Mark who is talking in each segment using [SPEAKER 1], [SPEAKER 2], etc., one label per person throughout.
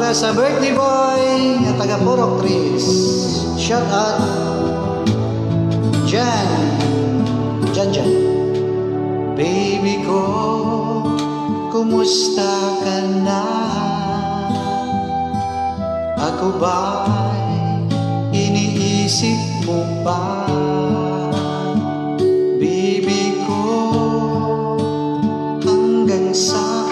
[SPEAKER 1] Para sa birthday boy na taga Purok Trees. Shout out Jan. Baby ko, kumusta ka na? Ako ba'y iniisip mo pa? Baby ko, hanggang saan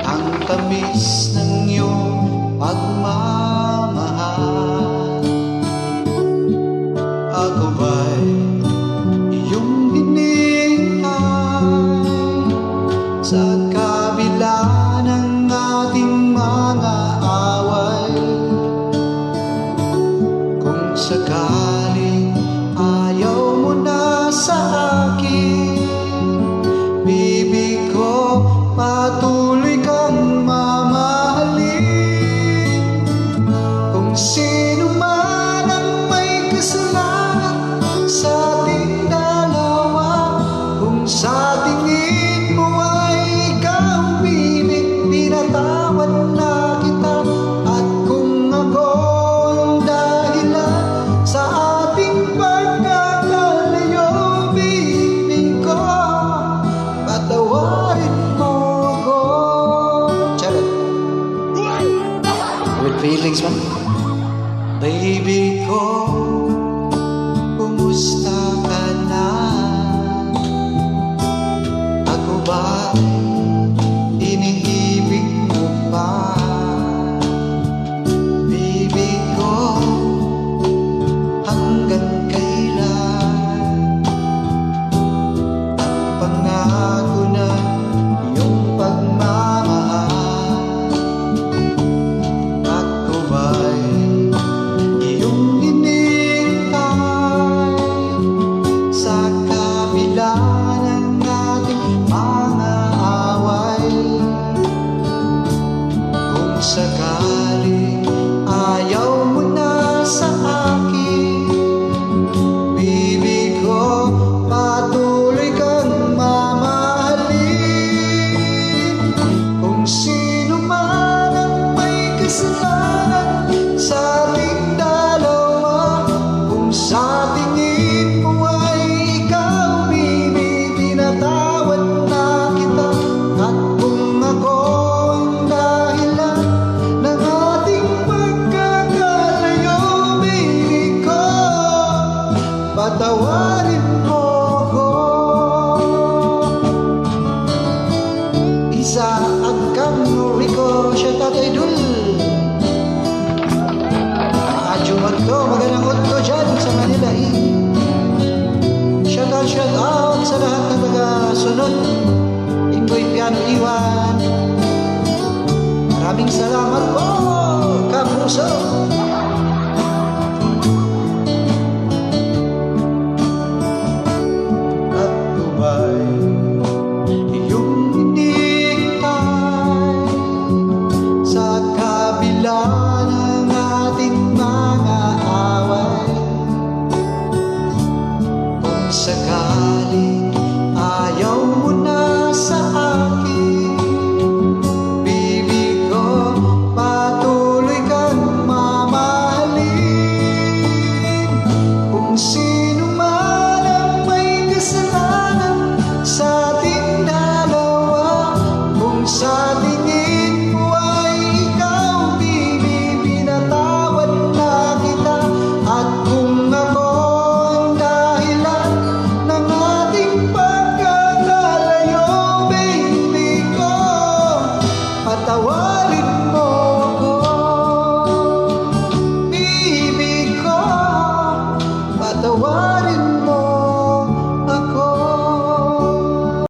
[SPEAKER 1] ang tamis ng iyong pagmamahal? Ako ba'y iyong hinihintay sa kabila ng ating mga away? Kung sakaling ayaw mo na sa akin, baby ko, patuloy kang mamahalin. Kung sino man ang may kasalanan sa ating dalawa, kung sa tingin mo ay ikaw bibig, pinatawad na kita. At kung ako ang dahilan sa ating pagkakalayo, baby ko, patawarin mo ako. Charot. With feelings man. Baby ko, kumusta ka na? Ako ba'y iniibig mo pa? Baby ko, hanggang kailan ang pangako na iyong pagmamahal? Ako ba'y iyong hinihintay sa kabila ng ating mga away? Kung sakaling ayaw mo na sa akin, baby ko, patuloy kang mamahalin. Kung sino man ang may kasalanan sa ating dalawa, kung sa tingin mo ay ikaw, baby, tinatawad na kita. At kung ako ang dahilan ng ating pagkakalayo, baby ko, patawarin mo ako. Isa agkang Rico, siya tatay dul. Ajumat ko, magandang otto dyan sa Manila. Shout out sa lahat ng tagasunod. Ingoy Piano Iwan, maraming salamat po, kapuso. Ako ba'y iyong hinihintay sa kabila ng ating mga away? Kung sakaling ayaw mo na sa akin, baby ko, patuloy kang mamahalin. Kung sino man ang may kasalanan sa ating dalawa, kung sa